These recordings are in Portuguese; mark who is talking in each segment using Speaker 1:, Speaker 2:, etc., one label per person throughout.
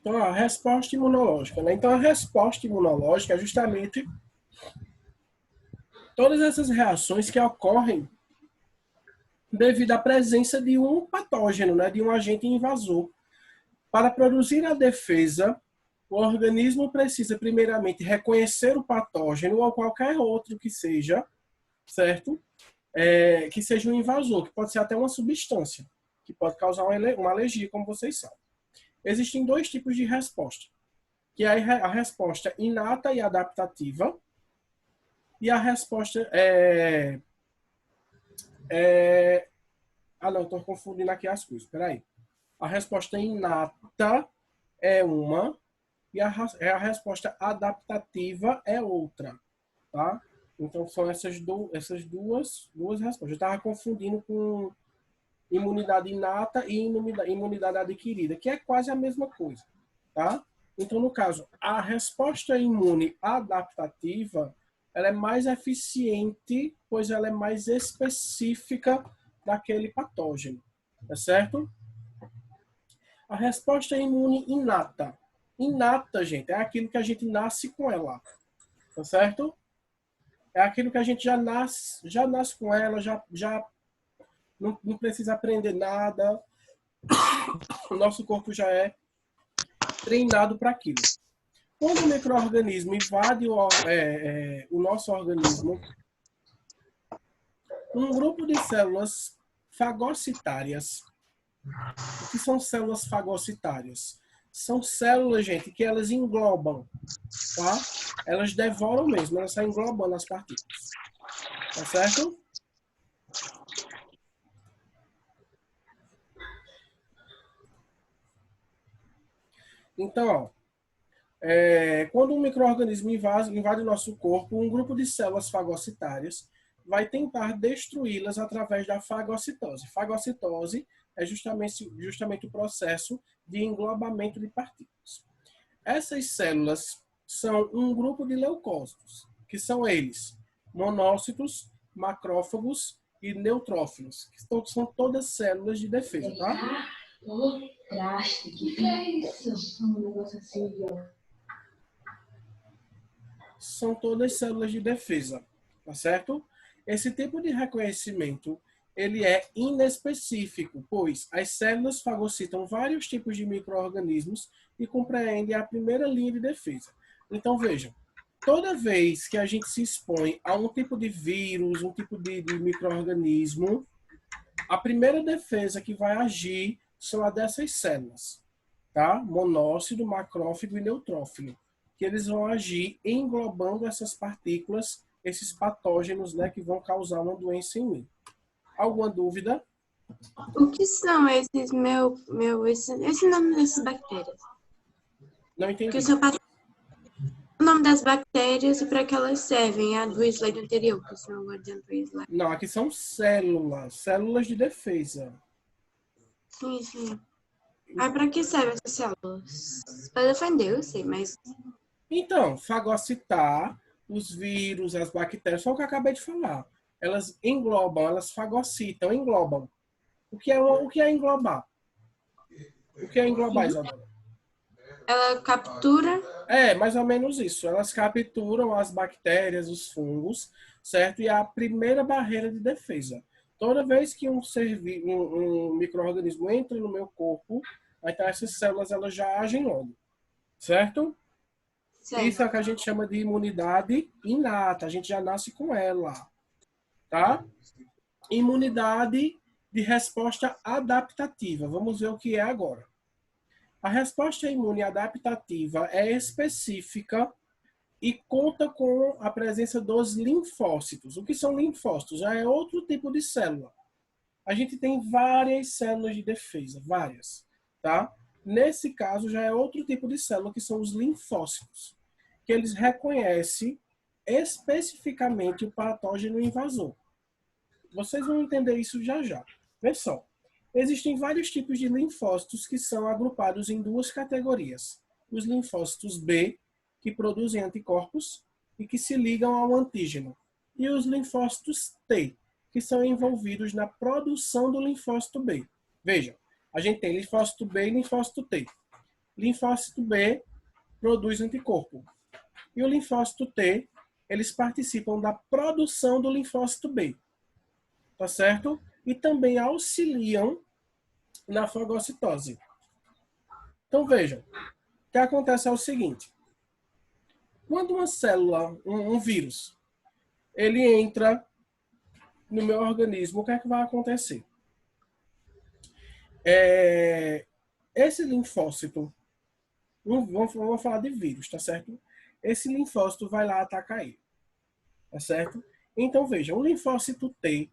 Speaker 1: Então, a resposta imunológica, né? Então, a resposta imunológica é justamente todas essas reações que ocorrem devido à presença de um patógeno, né? De um agente invasor. Para produzir a defesa, o organismo precisa, primeiramente, reconhecer o patógeno ou qualquer outro que seja, certo? Que seja um invasor, que pode ser até uma substância, que pode causar uma alergia, como vocês sabem. Existem dois tipos de resposta, que é a resposta inata e adaptativa, e a resposta não, estou confundindo aqui as coisas, peraí. A resposta inata é uma, e a resposta adaptativa é outra, tá? Então, são essas duas respostas. Eu estava confundindo com imunidade inata e imunidade adquirida, que é quase a mesma coisa, tá? Então, no caso, a resposta imune adaptativa, ela é mais eficiente, pois ela é mais específica daquele patógeno, tá certo? A resposta imune inata. Inata, gente, é aquilo que a gente nasce com ela, tá certo? É aquilo que a gente já nasce com ela, já não precisa aprender nada. O nosso corpo já é treinado para aquilo. Quando o micro-organismo invade o nosso organismo, um grupo de células fagocitárias. O que são células fagocitárias? São células, gente, que elas englobam, tá? Elas devoram mesmo, elas saem englobando as partículas. Tá certo? Então, ó, quando um micro-organismo invade o nosso corpo, um grupo de células fagocitárias vai tentar destruí-las através da fagocitose. Fagocitose é justamente o processo de englobamento de partículas. Essas células são um grupo de leucócitos, que são eles, monócitos, macrófagos e neutrófilos, que são todas células de defesa, tá?
Speaker 2: Traste, que é isso? Um negócio assim, ó.
Speaker 1: São todas células de defesa, tá certo? Esse tipo de reconhecimento, ele é inespecífico, pois as células fagocitam vários tipos de micro-organismos e compreendem a primeira linha de defesa. Então, vejam, toda vez que a gente se expõe a um tipo de vírus, um tipo de micro-organismo, a primeira defesa que vai agir são a dessas células, tá? Monócito, macrófago e neutrófilo, que eles vão agir englobando essas partículas, esses patógenos, né, que vão causar uma doença em mim. Alguma dúvida?
Speaker 3: O que são esses esse nome dessas bactérias?
Speaker 1: Não entendi.
Speaker 3: Que o nome das bactérias e para que elas servem, a do slide anterior, que senão eu guardando para o slide.
Speaker 1: Não, aqui são células de defesa.
Speaker 3: Sim, sim. Aí para que servem essas células? Para defender, eu sei, mas...
Speaker 1: Então, fagocitar os vírus, as bactérias, foi o que eu acabei de falar. Elas englobam, elas fagocitam, englobam. O que é englobar? O que é englobar, Isadora?
Speaker 3: Ela captura...
Speaker 1: Mais ou menos isso. Elas capturam as bactérias, os fungos, certo? E é a primeira barreira de defesa. Toda vez que um micro-organismo entra no meu corpo, então essas células elas já agem logo, certo? Isso é o que a gente chama de imunidade inata. A gente já nasce com ela, tá? Imunidade de resposta adaptativa. Vamos ver o que é agora. A resposta imune adaptativa é específica e conta com a presença dos linfócitos. O que são linfócitos? Já é outro tipo de célula. A gente tem várias células de defesa, várias, tá? Nesse caso, já é outro tipo de célula, que são os linfócitos, que eles reconhecem especificamente o patógeno invasor. Vocês vão entender isso já já. Vê só. Existem vários tipos de linfócitos que são agrupados em duas categorias. Os linfócitos B, que produzem anticorpos e que se ligam ao antígeno. E os linfócitos T, que são envolvidos na produção do linfócito B. Vejam, a gente tem linfócito B e linfócito T. Linfócito B produz anticorpo. E o linfócito T, eles participam da produção do linfócito B. Tá certo? E também auxiliam na fagocitose. Então, vejam. O que acontece é o seguinte. Quando uma célula, um vírus, ele entra no meu organismo, o que é que vai acontecer? Esse linfócito, vamos falar de vírus, tá certo? Esse linfócito vai lá atacar ele, tá certo? Então, veja, o linfócito T,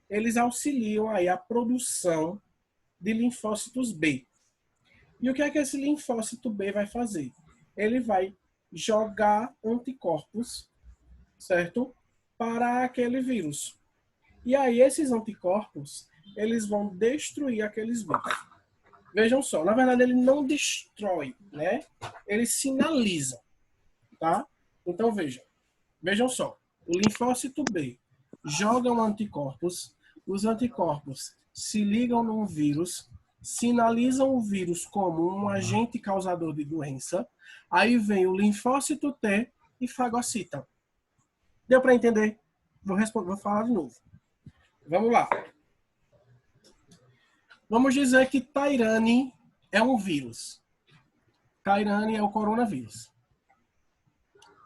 Speaker 1: eles auxiliam aí a produção de linfócitos B. E o que é que esse linfócito B vai fazer? Ele vai jogar anticorpos, certo? Para aquele vírus. E aí esses anticorpos, eles vão destruir aqueles vírus. Vejam só, na verdade ele não destrói, né? Ele sinaliza, tá? Então vejam só. O linfócito B joga anticorpos, os anticorpos se ligam num vírus, sinalizam o vírus como um agente causador de doença, aí vem o linfócito T e fagocita. Deu para entender? Vou falar de novo. Vamos lá. Vamos dizer que Tairane é um vírus. Tairane é o coronavírus.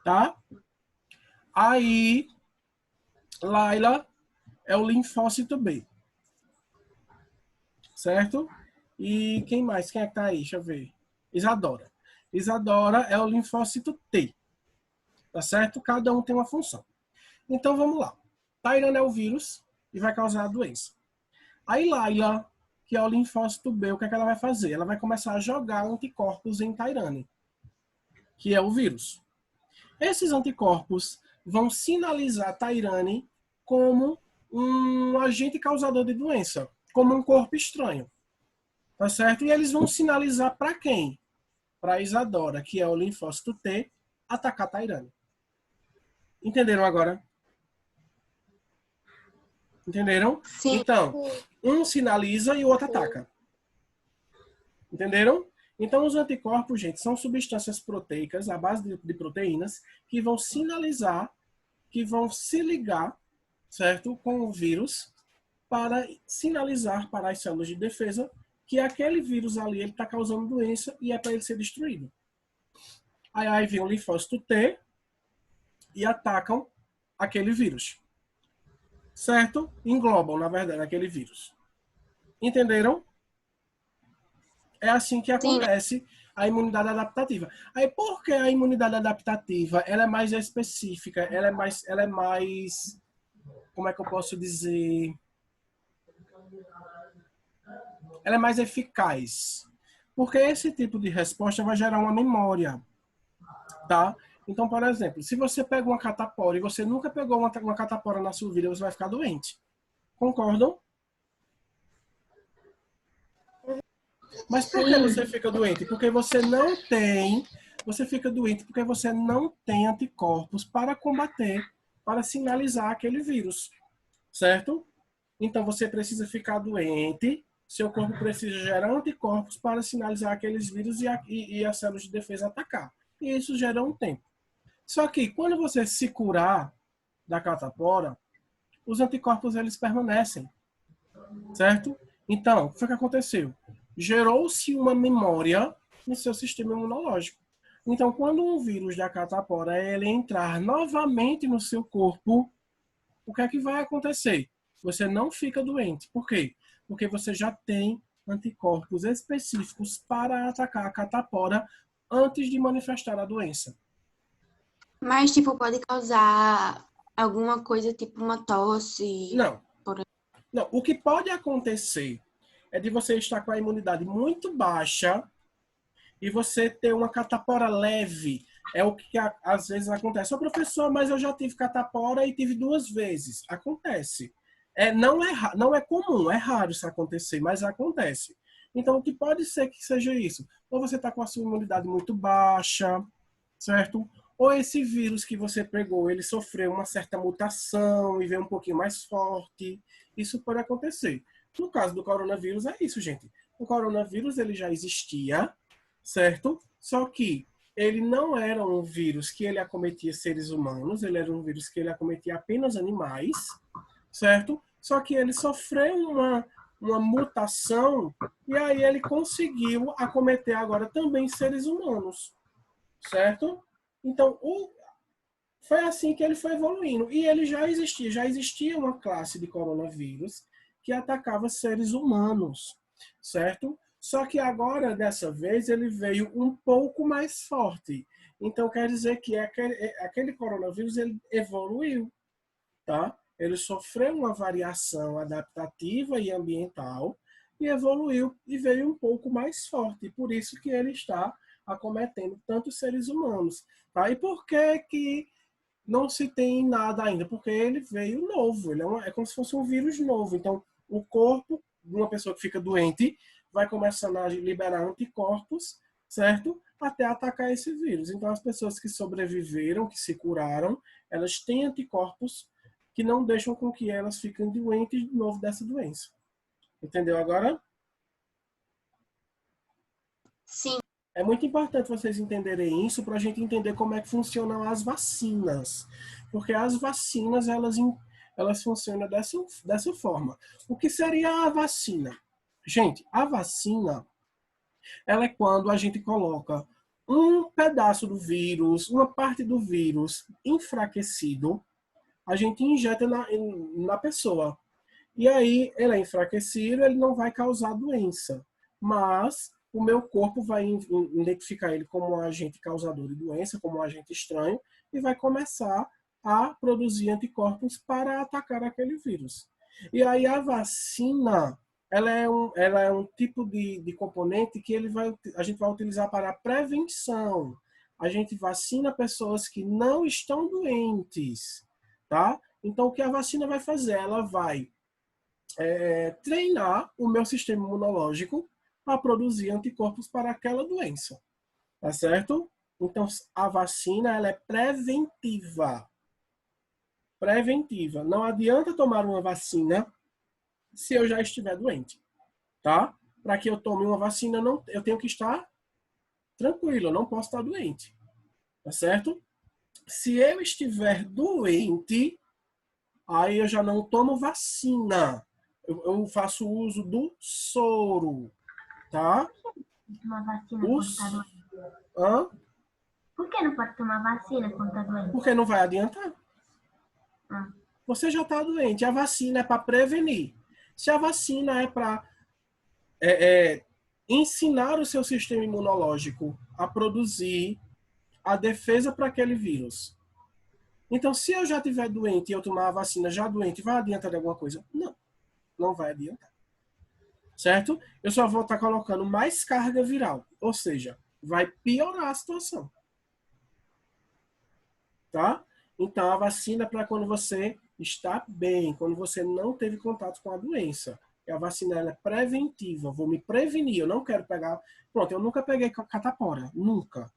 Speaker 1: Tá? Aí, Laila é o linfócito B. Certo? E quem mais? Quem é que tá aí? Deixa eu ver. Isadora. Isadora é o linfócito T. Tá certo? Cada um tem uma função. Então, vamos lá. Tairane é o vírus e vai causar a doença. Aí, Laila, que é o linfócito B, o que é que ela vai fazer? Ela vai começar a jogar anticorpos em Tairane, que é o vírus. Esses anticorpos vão sinalizar Tairane como um agente causador de doença, como um corpo estranho. Tá certo? E eles vão sinalizar para quem? Para Isadora, que é o linfócito T, atacar Tairane. Entenderam agora? Entenderam?
Speaker 3: Sim.
Speaker 1: Então, um sinaliza e o outro ataca. Entenderam? Então, os anticorpos, gente, são substâncias proteicas, à base de proteínas, que vão sinalizar, que vão se ligar, certo? Com o vírus, para sinalizar para as células de defesa que aquele vírus ali está causando doença e é para ele ser destruído. Aí vem o linfócito T e atacam aquele vírus. Certo? Englobam, na verdade, aquele vírus. Entenderam? É assim que acontece a imunidade adaptativa. Aí, por que a imunidade adaptativa ela é mais específica? Ela é mais, como é que eu posso dizer? Ela é mais eficaz. Porque esse tipo de resposta vai gerar uma memória, tá? Então, por exemplo, se você pega uma catapora e você nunca pegou uma catapora na sua vida, você vai ficar doente. Concordam? Mas por que você fica doente? Porque você não tem... Você fica doente porque você não tem anticorpos para combater, para sinalizar aquele vírus. Certo? Então, você precisa ficar doente, seu corpo precisa gerar anticorpos para sinalizar aqueles vírus e as células de defesa atacar. E isso gera um tempo. Só que, quando você se curar da catapora, os anticorpos, eles permanecem. Certo? Então, o que foi que aconteceu? Gerou-se uma memória no seu sistema imunológico. Então, quando um vírus da catapora ele entrar novamente no seu corpo, o que é que vai acontecer? Você não fica doente. Por quê? Porque você já tem anticorpos específicos para atacar a catapora antes de manifestar a doença.
Speaker 3: Mas, tipo, pode causar alguma coisa, tipo uma tosse?
Speaker 1: Não. Não. O que pode acontecer é de você estar com a imunidade muito baixa e você ter uma catapora leve. É o que às vezes acontece. Ô, professor, mas eu já tive catapora e tive 2 vezes. Acontece. Não é comum, é raro isso acontecer, mas acontece. Então, o que pode ser que seja isso? Ou você está com a sua imunidade muito baixa, certo? Ou esse vírus que você pegou, ele sofreu uma certa mutação e veio um pouquinho mais forte. Isso pode acontecer. No caso do coronavírus, é isso, gente. O coronavírus, ele já existia, certo? Só que ele não era um vírus que ele acometia seres humanos, ele era um vírus que ele acometia apenas animais, certo? Só que ele sofreu uma mutação e aí ele conseguiu acometer agora também seres humanos, certo? Então, foi assim que ele foi evoluindo. E ele já existia uma classe de coronavírus que atacava seres humanos, certo? Só que agora, dessa vez, ele veio um pouco mais forte. Então, quer dizer que aquele coronavírus ele evoluiu, tá? Ele sofreu uma variação adaptativa e ambiental e evoluiu e veio um pouco mais forte. Por isso que ele está acometendo tantos seres humanos. Tá? E por que não se tem nada ainda? Porque ele veio novo, ele é como se fosse um vírus novo. Então, o corpo de uma pessoa que fica doente vai começando a liberar anticorpos, certo? Até atacar esse vírus. Então, as pessoas que sobreviveram, que se curaram, elas têm anticorpos que não deixam com que elas fiquem doentes de novo dessa doença. Entendeu agora?
Speaker 3: Sim.
Speaker 1: É muito importante vocês entenderem isso para a gente entender como é que funcionam as vacinas. Porque as vacinas, elas funcionam dessa forma. O que seria a vacina? Gente, a vacina, ela é quando a gente coloca um pedaço do vírus, uma parte do vírus enfraquecido, a gente injeta na pessoa. E aí, ele é enfraquecido, ele não vai causar doença. Mas o meu corpo vai identificar ele como um agente causador de doença, como um agente estranho, e vai começar a produzir anticorpos para atacar aquele vírus. E aí a vacina, ela é um tipo de componente que a gente vai utilizar para a prevenção. A gente vacina pessoas que não estão doentes, tá? Então, o que a vacina vai fazer? Ela vai treinar o meu sistema imunológico a produzir anticorpos para aquela doença, tá certo? Então, a vacina, ela é preventiva. Preventiva. Não adianta tomar uma vacina se eu já estiver doente, tá? Para que eu tome uma vacina, eu tenho que estar tranquilo, eu não posso estar doente, tá certo? Se eu estiver doente, aí eu já não tomo vacina. Eu faço uso do soro, tá?
Speaker 2: Tomar vacina
Speaker 1: Os...
Speaker 2: quando tá doente.
Speaker 1: Hã?
Speaker 2: Por que não pode tomar vacina quando tá doente?
Speaker 1: Porque não vai adiantar. Você já está doente. A vacina é para prevenir. Se a vacina é para ensinar o seu sistema imunológico a produzir a defesa para aquele vírus. Então, se eu já estiver doente e eu tomar a vacina já doente, vai adiantar de alguma coisa? Não, não vai adiantar. Certo? Eu só vou estar colocando mais carga viral. Ou seja, vai piorar a situação. Tá? Então, a vacina é para quando você está bem, quando você não teve contato com a doença. E a vacina ela é preventiva, vou me prevenir, eu não quero pegar. Pronto, eu nunca peguei catapora, nunca.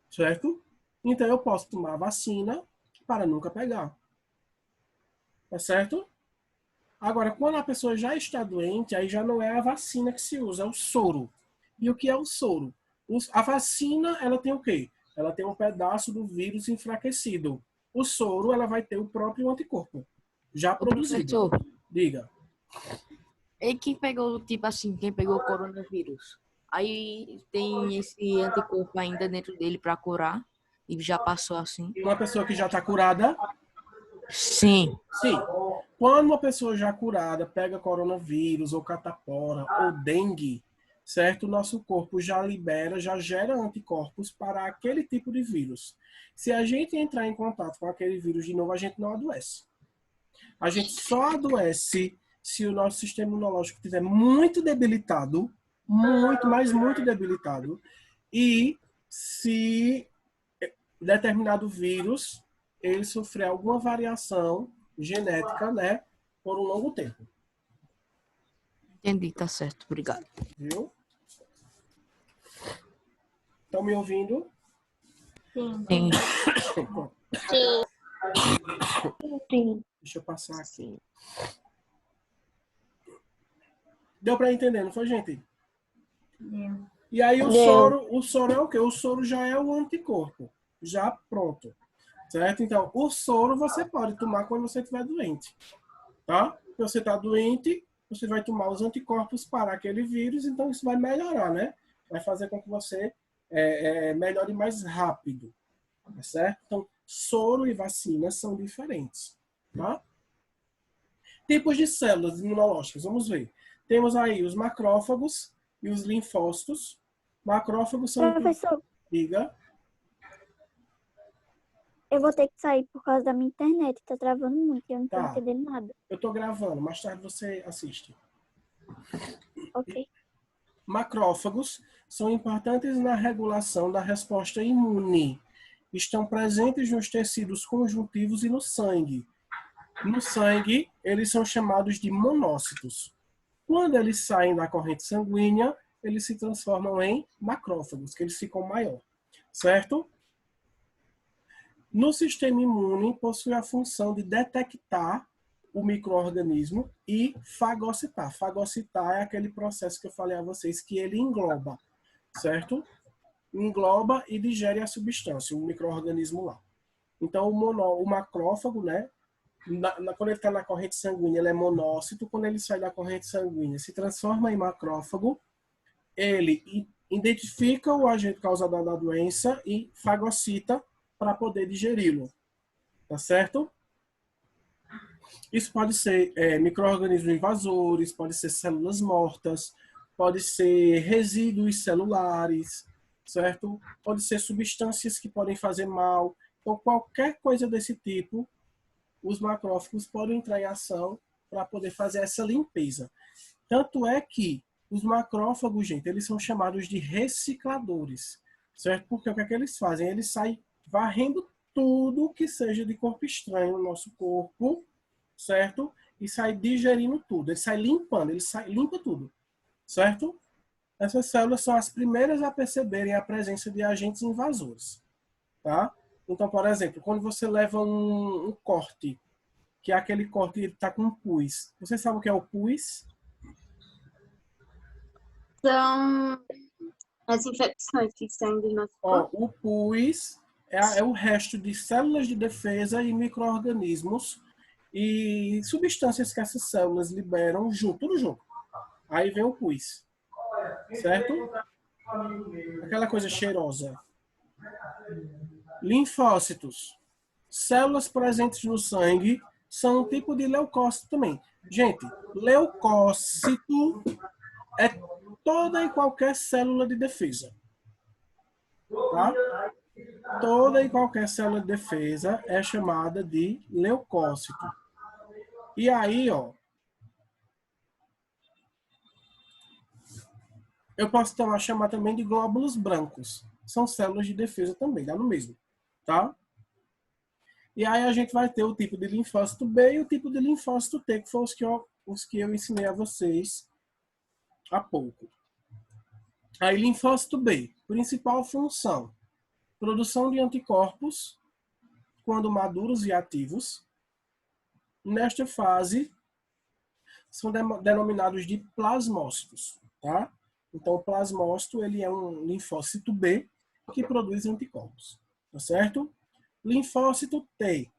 Speaker 1: Certo? Então, eu posso tomar a vacina para nunca pegar. Tá certo? Agora, quando a pessoa já está doente, aí já não é a vacina que se usa, é o soro. E o que é o soro? A vacina, ela tem o quê? Ela tem um pedaço do vírus enfraquecido. O soro, ela vai ter o próprio anticorpo já
Speaker 4: Ô,
Speaker 1: produzido.
Speaker 4: professor,
Speaker 1: Diga.
Speaker 4: e quem pegou, tipo assim, quem pegou o coronavírus? Aí tem esse anticorpo ainda dentro dele para curar e já passou assim?
Speaker 1: Uma pessoa que já está curada,
Speaker 4: Sim.
Speaker 1: sim. Quando uma pessoa já curada pega coronavírus, ou catapora, ou dengue, certo? O nosso corpo já libera, já gera anticorpos para aquele tipo de vírus. Se a gente entrar em contato com aquele vírus de novo, a gente não adoece. A gente só adoece se o nosso sistema imunológico estiver muito debilitado, muito, mas muito debilitado, e se determinado vírus ele sofrer alguma variação genética, né, por um longo tempo.
Speaker 4: Entendi, tá certo. Obrigado.
Speaker 1: Viu? Estão me ouvindo?
Speaker 2: Sim.
Speaker 4: Sim.
Speaker 3: Sim.
Speaker 1: Deixa eu passar aqui. Deu para entender, não foi, gente?
Speaker 2: Deu.
Speaker 1: E aí
Speaker 3: Deu.
Speaker 1: o soro é o quê? O soro já é o anticorpo, já pronto, certo? Então, o soro você pode tomar quando você estiver doente, tá? Se você está doente, você vai tomar os anticorpos para aquele vírus, então isso vai melhorar, né? Vai fazer com que você melhore mais rápido, tá certo? Então, soro e vacina são diferentes, tá? Tipos de células imunológicas, vamos ver. Temos aí os macrófagos e os linfócitos. Macrófagos são...
Speaker 5: Professor,
Speaker 1: Diga.
Speaker 5: eu vou ter que sair por causa da minha internet. Tá travando muito e eu não tô
Speaker 1: Tá.
Speaker 5: entendendo nada.
Speaker 1: Eu tô gravando, mais tarde você assiste.
Speaker 5: Ok.
Speaker 1: Macrófagos são importantes na regulação da resposta imune. Estão presentes nos tecidos conjuntivos e no sangue. No sangue, eles são chamados de monócitos. Quando eles saem da corrente sanguínea, eles se transformam em macrófagos, que eles ficam maior, certo? No sistema imune, possui a função de detectar o micro-organismo e fagocitar. Fagocitar é aquele processo que eu falei a vocês que ele engloba, certo? Engloba e digere a substância, o micro-organismo lá. Então, o macrófago, né? Quando ele está na corrente sanguínea, ele é monócito. Quando ele sai da corrente sanguínea, se transforma em macrófago. Ele identifica o agente causador da doença e fagocita para poder digeri-lo. Tá certo? Isso pode ser micro-organismos invasores, pode ser células mortas, pode ser resíduos celulares, certo? Pode ser substâncias que podem fazer mal. Então, qualquer coisa desse tipo, os macrófagos podem entrar em ação para poder fazer essa limpeza. Tanto é que os macrófagos, gente, eles são chamados de recicladores, certo? Porque o que é que eles fazem? Eles saem varrendo tudo que seja de corpo estranho no nosso corpo, certo? E sai digerindo tudo. Ele sai limpando, limpa tudo, certo? Essas células são as primeiras a perceberem a presença de agentes invasores, tá? Então, por exemplo, quando você leva um corte, que é aquele corte que está com pus. Você sabe o que é o pus?
Speaker 3: São as infecções que saem do nosso corpo.
Speaker 1: O pus é o resto de células de defesa e micro-organismos e substâncias que essas células liberam tudo junto. Aí vem o pus, certo? Aquela coisa cheirosa. Linfócitos. Células presentes no sangue são um tipo de leucócito também. Gente, leucócito é toda e qualquer célula de defesa. Tá? Toda e qualquer célula de defesa é chamada de leucócito. E aí, ó, eu posso chamar também de glóbulos brancos. São células de defesa também, dá no mesmo, tá? E aí a gente vai ter o tipo de linfócito B e o tipo de linfócito T, que foram os que eu ensinei a vocês há pouco. Aí, linfócito B, principal função, produção de anticorpos quando maduros e ativos. Nesta fase, são denominados de plasmócitos, tá? Então, o plasmócito, ele é um linfócito B que produz anticorpos, tá certo? Linfócito T,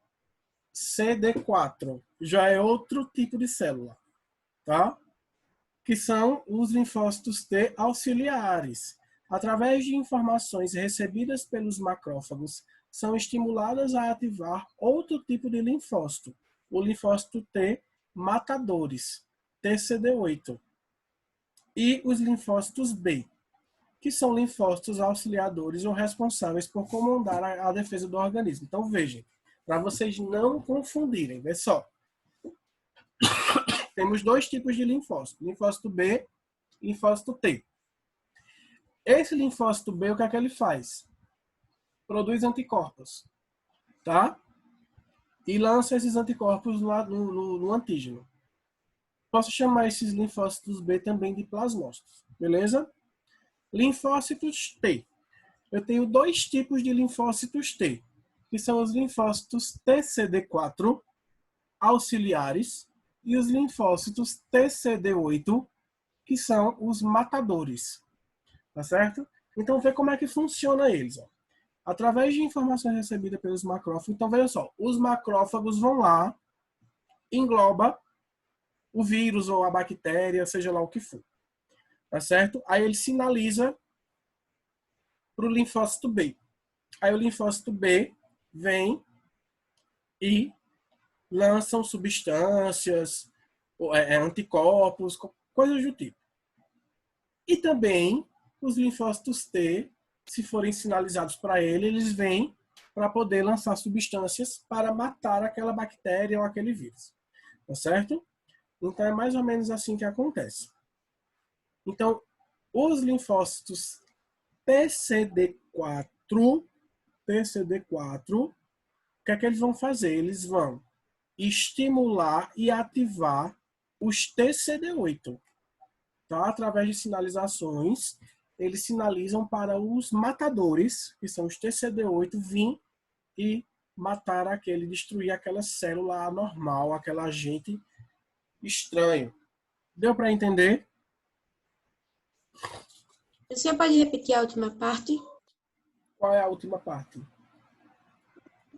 Speaker 1: CD4, já é outro tipo de célula, tá? Que são os linfócitos T auxiliares. Através de informações recebidas pelos macrófagos, são estimuladas a ativar outro tipo de linfócito, o linfócito T matadores, TCD8, e os linfócitos B, que são linfócitos auxiliadores ou responsáveis por comandar a defesa do organismo. Então, vejam, para vocês não confundirem, vê só. Temos dois tipos de linfócito, linfócito B e linfócito T. Esse linfócito B, o que é que ele faz? Produz anticorpos, tá? E lança esses anticorpos lá no antígeno. Posso chamar esses linfócitos B também de plasmócitos, beleza? Linfócitos T. Eu tenho dois tipos de linfócitos T, que são os linfócitos TCD4 auxiliares e os linfócitos TCD8, que são os matadores. Tá certo? Então, vê como é que funciona eles. Ó. Através de informações recebidas pelos macrófagos. Então, veja só. Os macrófagos vão lá, engloba o vírus ou a bactéria, seja lá o que for. Tá certo? Aí ele sinaliza para o linfócito B. Aí o linfócito B vem e lançam substâncias, anticorpos, coisas do tipo. E também os linfócitos T, se forem sinalizados para ele, eles vêm para poder lançar substâncias para matar aquela bactéria ou aquele vírus. Tá certo? Então é mais ou menos assim que acontece. Então, os linfócitos TCD4, o que é que eles vão fazer? Eles vão estimular e ativar os TCD8. Tá? Através de sinalizações, eles sinalizam para os matadores, que são os TCD8, vir e matar aquele, destruir aquela célula anormal, aquele agente estranho. Deu para entender?
Speaker 3: Você pode repetir a última parte?
Speaker 1: Qual é a última parte?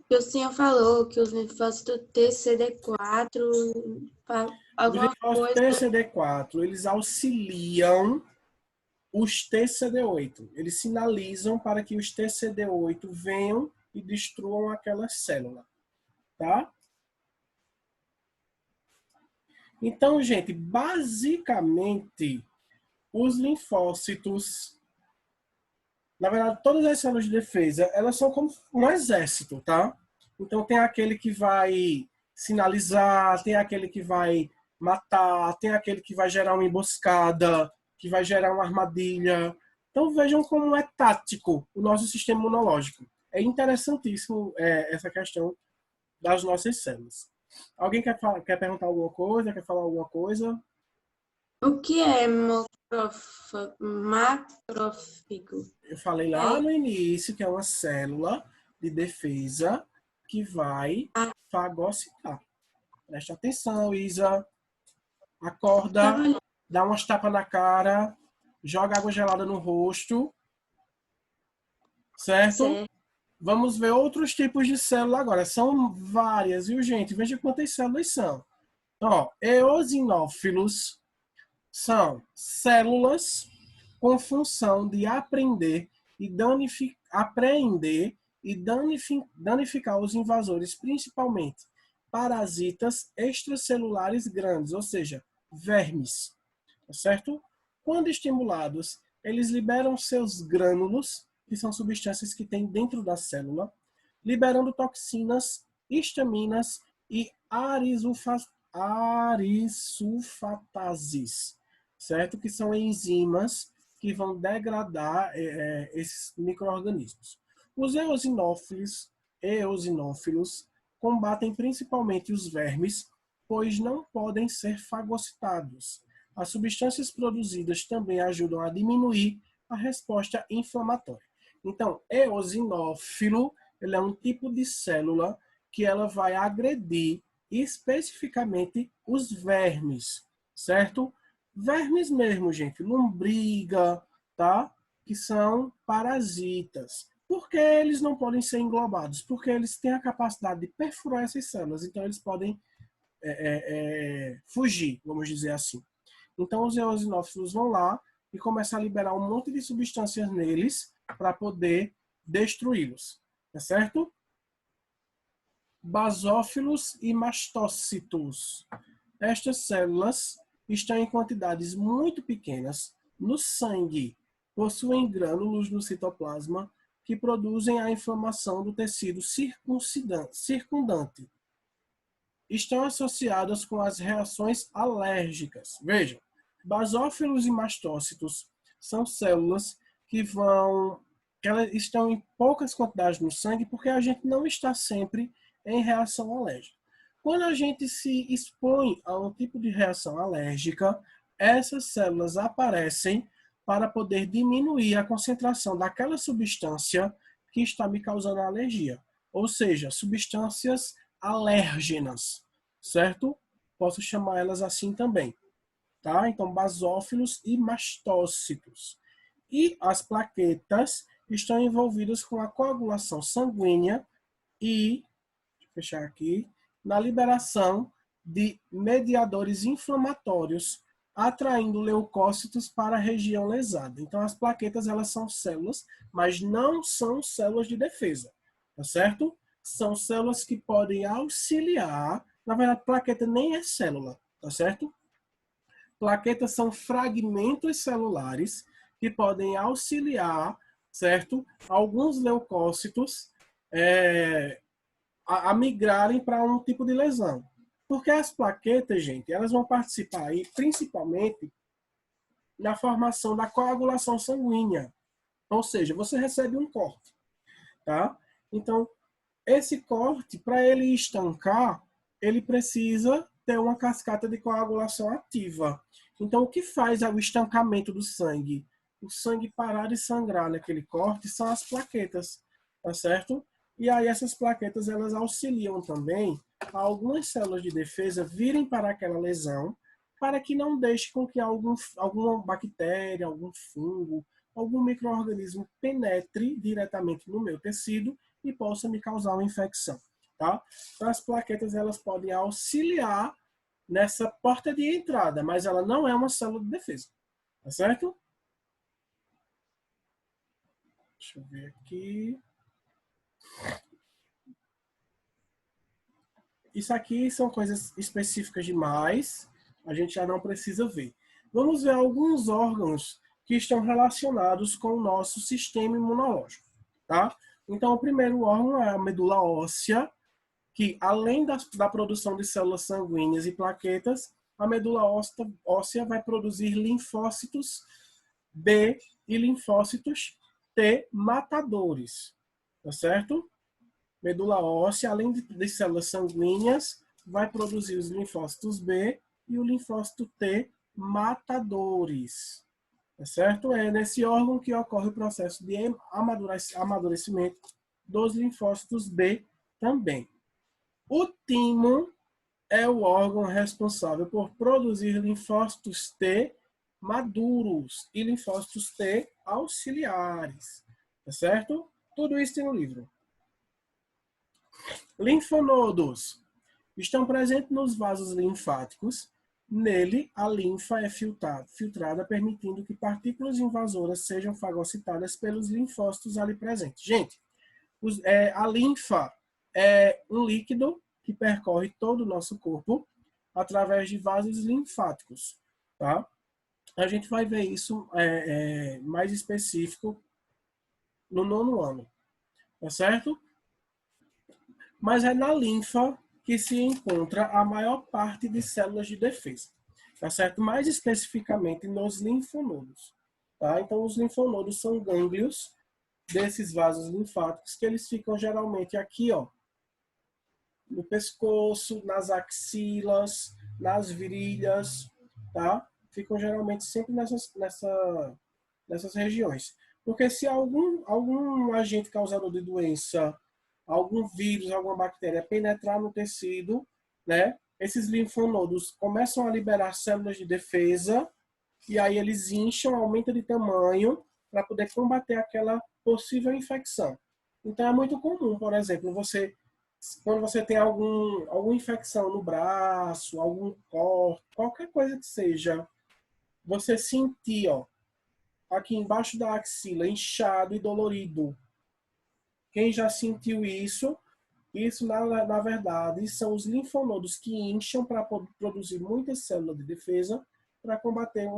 Speaker 3: Que o senhor falou que os linfócitos TCD4,
Speaker 1: Os
Speaker 3: alguma
Speaker 1: linfócitos
Speaker 3: coisa.
Speaker 1: TCD4, eles auxiliam os TCD8. Eles sinalizam para que os TCD8 venham e destruam aquela célula. Tá? Então, gente, basicamente, os linfócitos, na verdade, todas as células de defesa, elas são como um exército, tá? Então, tem aquele que vai sinalizar, tem aquele que vai matar, tem aquele que vai gerar uma emboscada, que vai gerar uma armadilha. Então, vejam como é tático o nosso sistema imunológico. É interessantíssimo essa questão das nossas células. Alguém quer perguntar alguma coisa? Quer falar alguma coisa?
Speaker 3: O que é macrófago?
Speaker 1: Eu falei lá no início que é uma célula de defesa que vai fagocitar. Presta atenção, Isa. Acorda, dá umas tapas na cara, joga água gelada no rosto. Certo? Vamos ver outros tipos de célula agora. São várias, viu, gente? Veja quantas células são. Então, ó, eosinófilos são células com função de aprender e danificar os invasores, principalmente parasitas extracelulares grandes, ou seja, vermes. Certo? Quando estimulados, eles liberam seus grânulos, que são substâncias que tem dentro da célula, liberando toxinas, histaminas e arisulfatases, certo? Que são enzimas que vão degradar esses micro-organismos. Os eosinófilos combatem principalmente os vermes, pois não podem ser fagocitados. As substâncias produzidas também ajudam a diminuir a resposta inflamatória. Então, eosinófilo, ele é um tipo de célula que ela vai agredir especificamente os vermes, certo? Vermes mesmo, gente, lombriga, tá? Que são parasitas. Por que eles não podem ser englobados? Porque eles têm a capacidade de perfurar essas células, então eles podem fugir, vamos dizer assim. Então, os eosinófilos vão lá e começam a liberar um monte de substâncias neles para poder destruí-los. Tá certo? Basófilos e mastócitos. Estas células estão em quantidades muito pequenas no sangue. Possuem grânulos no citoplasma que produzem a inflamação do tecido circundante. Estão associadas com as reações alérgicas. Vejam, basófilos e mastócitos são células que elas estão em poucas quantidades no sangue porque a gente não está sempre em reação alérgica. Quando a gente se expõe a um tipo de reação alérgica, essas células aparecem para poder diminuir a concentração daquela substância que está me causando a alergia. Ou seja, substâncias alérgenas, certo? Posso chamar elas assim também. Tá? Então, basófilos e mastócitos. E as plaquetas estão envolvidas com a coagulação sanguínea e, deixa eu fechar aqui, na liberação de mediadores inflamatórios, atraindo leucócitos para a região lesada. Então, as plaquetas, elas são células, mas não são células de defesa, tá certo? São células que podem auxiliar, na verdade, plaqueta nem é célula, tá certo? Plaquetas são fragmentos celulares que podem auxiliar, certo? Alguns leucócitos a migrarem para um tipo de lesão. Porque as plaquetas, gente, elas vão participar aí, principalmente na formação da coagulação sanguínea. Ou seja, você recebe um corte, tá? Então, esse corte, para ele estancar, ele precisa ter uma cascata de coagulação ativa. Então, o que faz o estancamento do sangue? O sangue parar de sangrar naquele corte são as plaquetas, tá certo? E aí essas plaquetas, elas auxiliam também a algumas células de defesa virem para aquela lesão, para que não deixe com que alguma bactéria, algum fungo, algum micro-organismo penetre diretamente no meu tecido e possa me causar uma infecção, tá? Então, as plaquetas, elas podem auxiliar nessa porta de entrada, mas ela não é uma célula de defesa, tá certo? Deixa eu ver aqui. Isso aqui são coisas específicas demais, a gente já não precisa ver. Vamos ver alguns órgãos que estão relacionados com o nosso sistema imunológico, tá? Então, o primeiro órgão é a medula óssea, que além da produção de células sanguíneas e plaquetas, a medula óssea vai produzir linfócitos B e linfócitos T matadores, tá certo? Medula óssea, além de células sanguíneas, vai produzir os linfócitos B e o linfócito T matadores. Tá certo? É nesse órgão que ocorre o processo de amadurecimento dos linfócitos B também. O timo é o órgão responsável por produzir linfócitos T maduros e linfócitos T auxiliares. Tá certo? Tudo isso tem no livro. Linfonodos estão presentes nos vasos linfáticos. Nele, a linfa é filtrada, permitindo que partículas invasoras sejam fagocitadas pelos linfócitos ali presentes. Gente, a linfa é um líquido que percorre todo o nosso corpo através de vasos linfáticos, tá? A gente vai ver isso mais específico no 9º ano, tá certo? Mas é na linfa que se encontra a maior parte de células de defesa, tá certo? Mais especificamente nos linfonodos, tá? Então, os linfonodos são gânglios desses vasos linfáticos que eles ficam geralmente aqui, ó, no pescoço, nas axilas, nas virilhas, tá? Ficam geralmente sempre nessas regiões. Porque se algum agente causador de doença, algum vírus, alguma bactéria penetrar no tecido, né? Esses linfonodos começam a liberar células de defesa e aí eles incham, aumentam de tamanho para poder combater aquela possível infecção. Então é muito comum, por exemplo, quando você tem alguma infecção no braço, algum corte, qualquer coisa que seja, você sentir, ó, aqui embaixo da axila, inchado e dolorido. Quem já sentiu isso na verdade são os linfonodos que incham para produzir muitas células de defesa para combater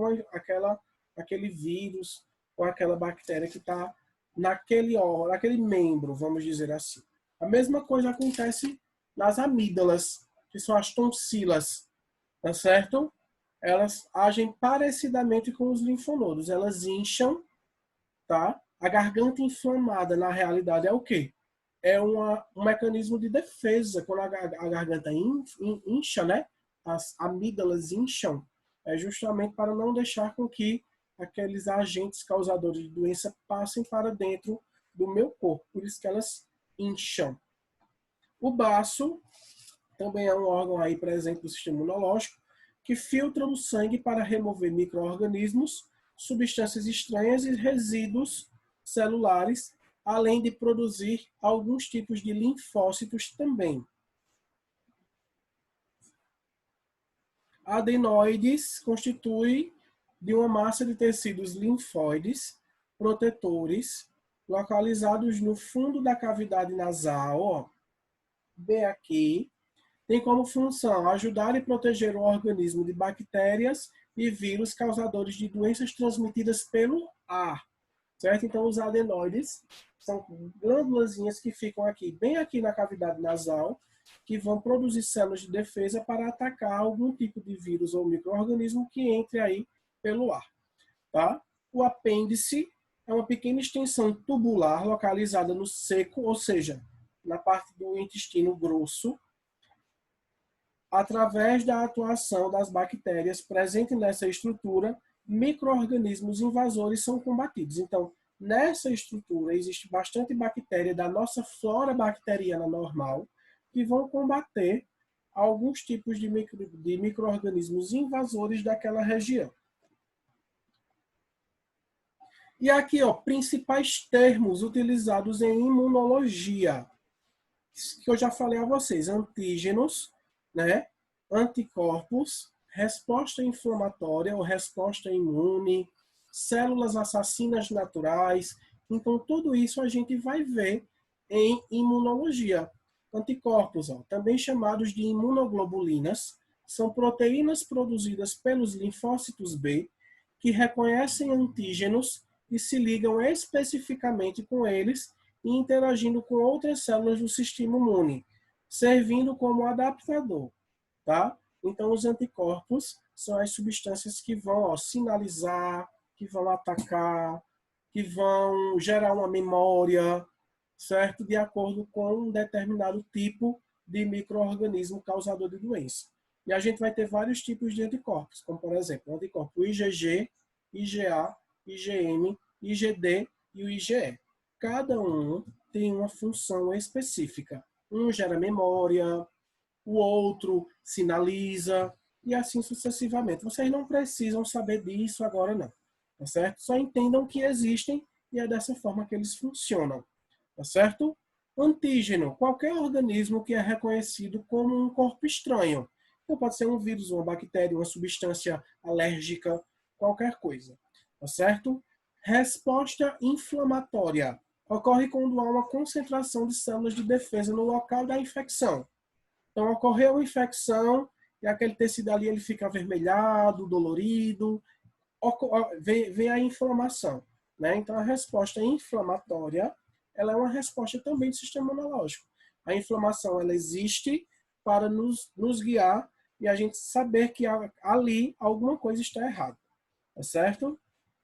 Speaker 1: aquele vírus ou aquela bactéria que está naquele membro, vamos dizer assim. A mesma coisa acontece nas amígdalas, que são as tonsilas, tá certo? Elas agem parecidamente com os linfonodos. Elas incham, tá? A garganta inflamada, na realidade, é o quê? É um mecanismo de defesa. Quando a garganta incha, né? As amígdalas incham, é justamente para não deixar com que aqueles agentes causadores de doença passem para dentro do meu corpo. Por isso que elas incham. O baço também é um órgão aí presente no sistema imunológico que filtra o sangue para remover micro-organismos substâncias estranhas e resíduos celulares, além de produzir alguns tipos de linfócitos também. Adenoides constitui de uma massa de tecidos linfóides protetores localizados no fundo da cavidade nasal, ó, bem aqui, tem como função ajudar e proteger o organismo de bactérias e vírus causadores de doenças transmitidas pelo ar, certo? Então, os adenoides são glândulazinhas que ficam aqui, bem aqui na cavidade nasal, que vão produzir células de defesa para atacar algum tipo de vírus ou micro-organismo que entre aí pelo ar, tá? O apêndice é uma pequena extensão tubular localizada no seco, ou seja, na parte do intestino grosso, através da atuação das bactérias presentes nessa estrutura, micro-organismos invasores são combatidos. Então, nessa estrutura existe bastante bactéria da nossa flora bacteriana normal, que vão combater alguns tipos de micro-organismos invasores daquela região. E aqui, ó, principais termos utilizados em imunologia, que eu já falei a vocês: antígenos, né? Anticorpos, resposta inflamatória ou resposta imune, células assassinas naturais. Então, tudo isso a gente vai ver em imunologia. Anticorpos, ó, também chamados de imunoglobulinas, são proteínas produzidas pelos linfócitos B que reconhecem antígenos e se ligam especificamente com eles e interagindo com outras células do sistema imune, servindo como adaptador, tá? Então, os anticorpos são as substâncias que vão, ó, sinalizar, que vão atacar, que vão gerar uma memória, certo? De acordo com um determinado tipo de micro-organismo causador de doença. E a gente vai ter vários tipos de anticorpos, como, por exemplo, o anticorpo IgG, IgA, IgM, IgD e o IgE. Cada um tem uma função específica. Um gera memória, o outro sinaliza, e assim sucessivamente. Vocês não precisam saber disso agora, não. Tá certo? Só entendam que existem e é dessa forma que eles funcionam. Tá certo? Antígeno, qualquer organismo que é reconhecido como um corpo estranho. Então pode ser um vírus, uma bactéria, uma substância alérgica, qualquer coisa. Tá certo? Resposta inflamatória. Ocorre quando há uma concentração de células de defesa no local da infecção. Então, ocorreu a infecção e aquele tecido ali ele fica avermelhado, dolorido, vem a inflamação, né? Então, a resposta inflamatória, ela é uma resposta também do sistema imunológico. A inflamação, ela existe para nos guiar e a gente saber que ali alguma coisa está errada, tá certo?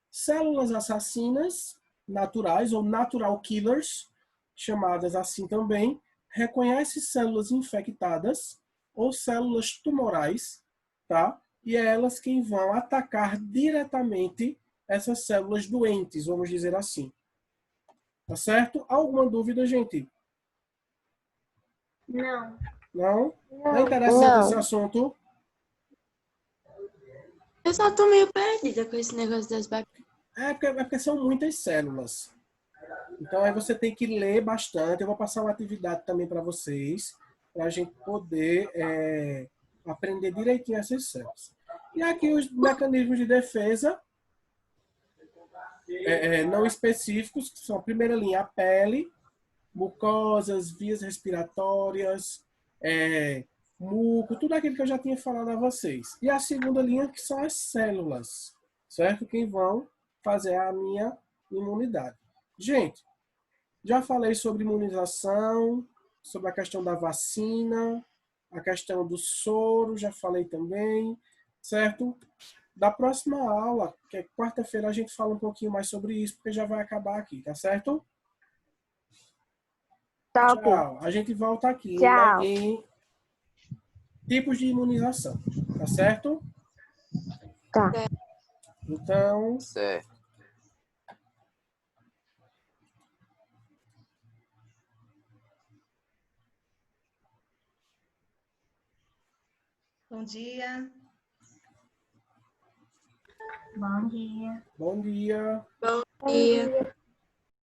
Speaker 1: Células assassinas naturais ou natural killers, chamadas assim também, reconhece células infectadas ou células tumorais, tá? E é elas quem vão atacar diretamente essas células doentes, vamos dizer assim. Tá certo? Alguma dúvida, gente?
Speaker 2: Não.
Speaker 1: Não? Não é interessante esse assunto?
Speaker 3: Eu só tô meio perdida com esse negócio das bactérias.
Speaker 1: É porque são muitas células. Então, aí você tem que ler bastante. Eu vou passar uma atividade também para vocês, para a gente poder aprender direitinho essas células. E aqui os mecanismos de defesa não específicos, que são a primeira linha, a pele, mucosas, vias respiratórias, muco, tudo aquilo que eu já tinha falado a vocês. E a segunda linha, que são as células, certo? Que vão fazer a minha imunidade. Gente, já falei sobre imunização, sobre a questão da vacina, a questão do soro, já falei também, certo? Da próxima aula, que é quarta-feira, a gente fala um pouquinho mais sobre isso, porque já vai acabar aqui, tá certo?
Speaker 5: Tá,
Speaker 1: Tchau. A gente volta aqui,
Speaker 5: Tchau.
Speaker 1: né, em tipos de imunização, tá certo?
Speaker 5: Tá.
Speaker 1: Então,
Speaker 6: Certo.
Speaker 7: Bom dia.
Speaker 2: Bom dia.
Speaker 1: Bom dia.
Speaker 3: Bom
Speaker 5: Bom
Speaker 3: dia.
Speaker 5: dia.